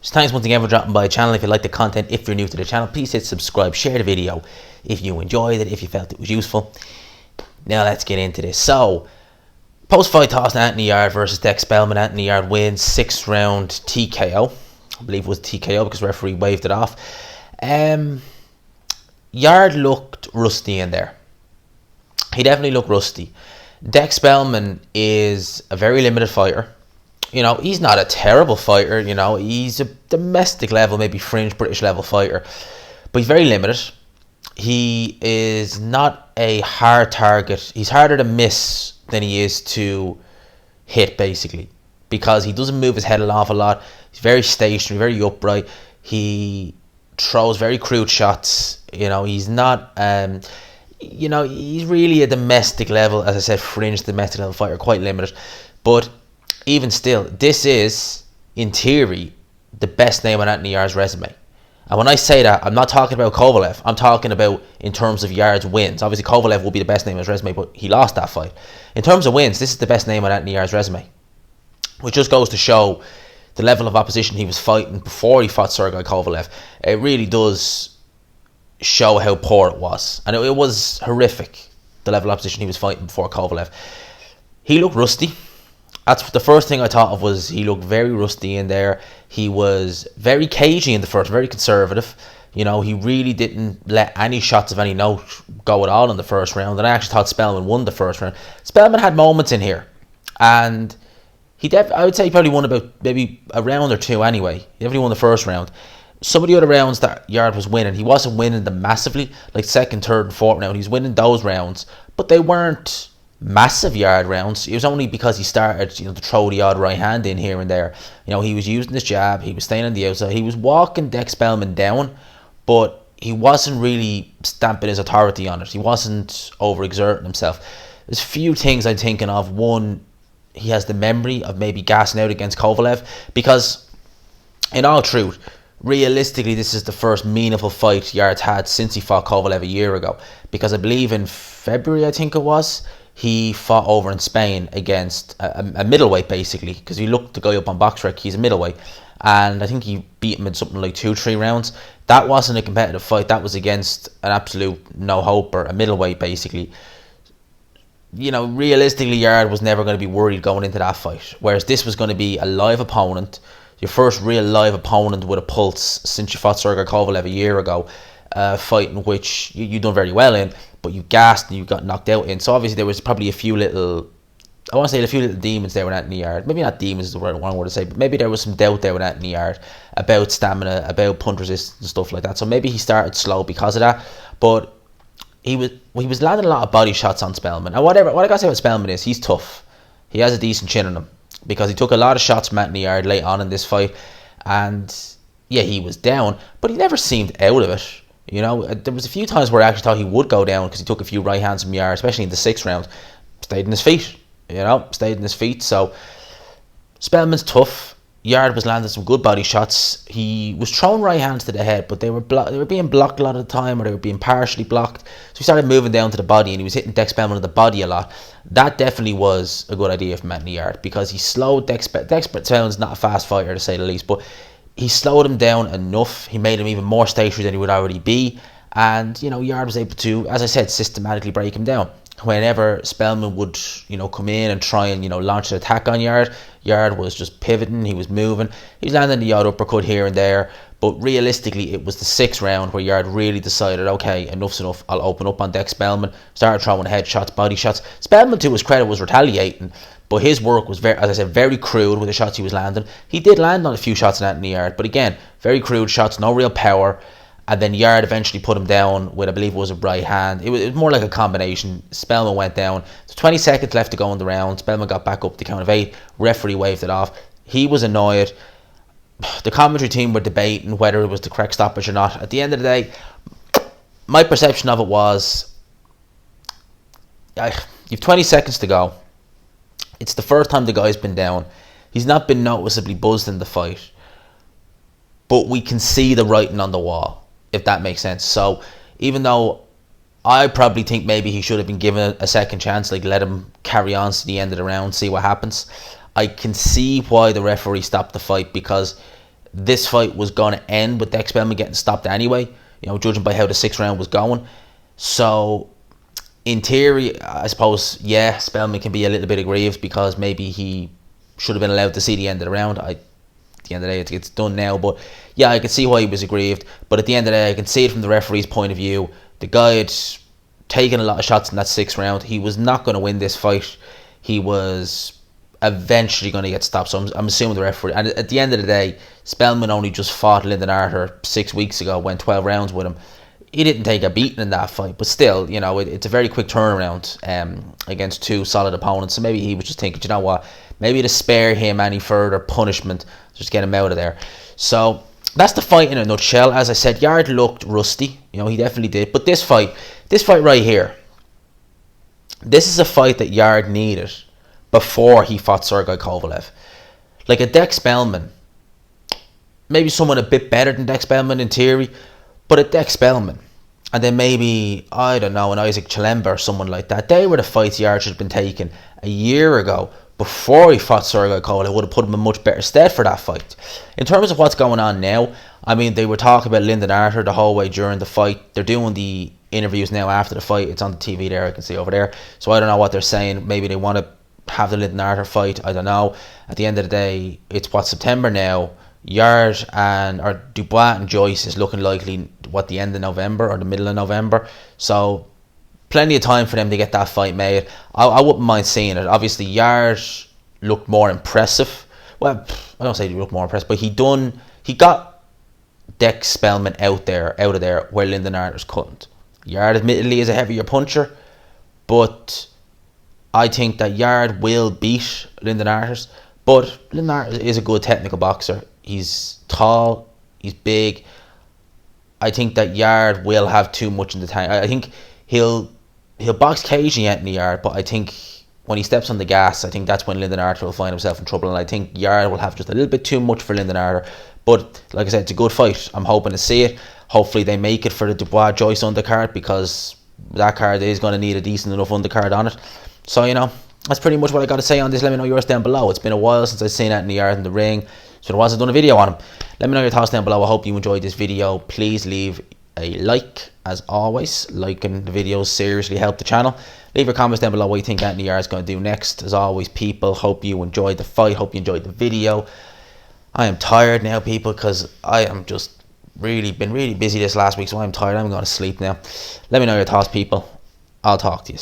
So thanks once again for dropping by the channel. If you like the content, if you're new to the channel, please hit subscribe, share the video if you enjoyed it, if you felt it was useful. Now let's get into this. So, post-fight toss, Anthony Yarde versus Dex Spelman. Anthony Yarde wins 6th round TKO. I believe it was TKO because the referee waved it off. Yarde looked rusty in there. He definitely looked rusty. Dex Spelman is a very limited fighter. You know, he's not a terrible fighter. You know, he's a domestic level, maybe fringe British level fighter. But he's very limited. He is not a hard target. He's harder to miss than he is to hit, basically. Because he doesn't move his head an awful lot. He's very stationary, very upright. He throws very crude shots. You know, he's not... you know, he's really a domestic level, as I said, fringe domestic level fighter, quite limited. But even still, this is, in theory, the best name on Anthony Yarde's resume. And when I say that, I'm not talking about Kovalev. I'm talking about in terms of Yarde's wins. Obviously, Kovalev will be the best name on his resume, but he lost that fight. In terms of wins, this is the best name on Anthony Yarde's resume. Which just goes to show the level of opposition he was fighting before he fought Sergey Kovalev. It really does show how poor it was. And it was horrific, the level of opposition he was fighting before Kovalev. He looked rusty. That's the first thing I thought of, was he looked very rusty in there. He was very cagey in the first, very conservative. You know, he really didn't let any shots of any note go at all in the first round. And I actually thought Spelman won the first round. Spelman had moments in here. And I would say he probably won about maybe a round or two anyway. He definitely won the first round. Some of the other rounds that Yarde was winning, he wasn't winning them massively. Like second, third and fourth round, he was winning those rounds. But they weren't massive Yarde rounds. It was only because he started, you know, to throw the odd right hand in here and there. You know, he was using his jab, he was staying on the outside, he was walking Dex Spelman down, but he wasn't really stamping his authority on it. He wasn't overexerting himself. There's a few things I'm thinking of. One, he has the memory of maybe gassing out against Kovalev, because in all truth, realistically, this is the first meaningful fight Yarde's had since he fought Kovalev a year ago. Because I believe in February, I think it was, he fought over in Spain against a middleweight, basically, because he looked the guy up on BoxRec. He's a middleweight, and I think he beat him in something like 2-3 rounds. That wasn't a competitive fight. That was against an absolute no-hoper, a middleweight, basically. You know, realistically, Yarde was never going to be worried going into that fight, whereas this was going to be a live opponent, your first real live opponent with a pulse since you fought Sergey Kovalev a year ago, fighting which you done very well in, but you gassed and you got knocked out in. So obviously there was probably a few little, I want to say a few little demons there with Anthony Yarde. Maybe not demons is the wrong word to say, but maybe there was some doubt there with Anthony Yarde about stamina, about punch resistance and stuff like that. So maybe he started slow because of that. But he was landing a lot of body shots on Spelman. And what I gotta say about Spelman is he's tough. He has a decent chin on him, because he took a lot of shots from Anthony Yarde late on in this fight. And yeah, he was down, but he never seemed out of it. You know, there was a few times where I actually thought he would go down, because he took a few right hands from Yarde, especially in the 6th round. Stayed in his feet, you know, stayed in his feet. So Spelman's tough. Yarde was landing some good body shots. He was throwing right hands to the head, but they were being blocked a lot of the time, or they were being partially blocked. So he started moving down to the body, and he was hitting Dex Spelman in the body a lot. That definitely was a good idea from Anthony Yarde, because he slowed Dex Spelman's not a fast fighter, to say the least, but he slowed him down enough. He made him even more stationary than he would already be. And, you know, Yarde was able to, as I said, systematically break him down. Whenever Spelman would, you know, come in and try and, you know, launch an attack on Yarde, Yarde was just pivoting, he was moving. He was landing the odd uppercut here and there. But realistically, it was the 6th round where Yarde really decided, okay, enough's enough, I'll open up on Dex Spelman. Started throwing headshots, body shots. Spelman, to his credit, was retaliating, but his work was, very, as I said, very crude with the shots he was landing. He did land on a few shots in Anthony Yarde, but again, very crude shots, no real power. And then Yarde eventually put him down with, I believe it was a right hand. It was more like a combination. Spelman went down. So 20 seconds left to go in the round. Spelman got back up to count of 8. Referee waved it off. He was annoyed. The commentary team were debating whether it was the correct stoppage or not. At the end of the day, my perception of it was, you've 20 seconds to go. It's the first time the guy's been down. He's not been noticeably buzzed in the fight, but we can see the writing on the wall, if that makes sense. So even though I probably think maybe he should have been given a second chance, like let him carry on to the end of the round, see what happens, I can see why the referee stopped the fight, because this fight was going to end with Dex Spelman getting stopped anyway, judging by how the 6th round was going. So, in theory, I suppose, yeah, Spelman can be a little bit aggrieved because maybe he should have been allowed to see the end of the round. At the end of the day, it's done now. But, yeah, I can see why he was aggrieved. But at the end of the day, I can see it from the referee's point of view. The guy had taken a lot of shots in that 6th round. He was not going to win this fight. He was eventually going to get stopped. So I'm assuming the referee. And at the end of the day, Spelman only just fought Lyndon Arthur 6 weeks ago, went 12 rounds with him. He didn't take a beating in that fight, but still, it's a very quick turnaround against 2 solid opponents. So maybe he was just thinking, you know what, maybe to spare him any further punishment, just get him out of there. So that's the fight in a nutshell. As I said, Yarde looked rusty. He definitely did. But this fight right here, this is a fight that Yarde needed before he fought Sergey Kovalev. Like a Dex Spelman, maybe someone a bit better than Dex Spelman in theory, but a Dex Spelman, and then maybe, I don't know, an Isaac Chilemba or someone like that. They were the fights Yarde should have been taking a year ago before he fought Sergey Kovalev. Would have put him in much better stead for that fight. In terms of what's going on now, I mean, they were talking about Lyndon Arthur the whole way during the fight. They're doing the interviews now after the fight. It's on the TV there, I can see over there. So I don't know what they're saying. Maybe they want to have the Lyndon Arthur fight. I don't know. At the end of the day, it's September now. Yarde or Dubois and Joyce is looking likely the end of November or the middle of November. So plenty of time for them to get that fight made. I wouldn't mind seeing it. Obviously, Yarde looked more impressive. Well, I don't say he looked more impressive, but he got Dex Spelman out of there where Lyndon Arthur's couldn't. Yarde admittedly is a heavier puncher, but I think that Yarde will beat Lyndon Arthur. But Lyndon Arthur is a good technical boxer. He's tall, he's big. I think that Yarde will have too much in the tank. I think he'll box cagey Anthony Yarde, but I think when he steps on the gas, I think that's when Lyndon Arthur will find himself in trouble. And I think Yarde will have just a little bit too much for Lyndon Arthur. But like I said, it's a good fight. I'm hoping to see it. Hopefully they make it for the Dubois Joyce undercard, because that card is going to need a decent enough undercard on it. So, that's pretty much what I got to say on this. Let me know yours down below. It's been a while since I've seen Anthony Yarde in the ring, so it wasn't done a video on him. Let me know your thoughts down below. I hope you enjoyed this video. Please leave a like, as always. Liking the videos seriously help the channel. Leave your comments down below what you think Anthony Yarde is going to do next. As always, people, hope you enjoyed the fight. Hope you enjoyed the video. I am tired now, people, because I am just been really busy this last week, so I'm tired. I'm going to sleep now. Let me know your thoughts, people. I'll talk to you.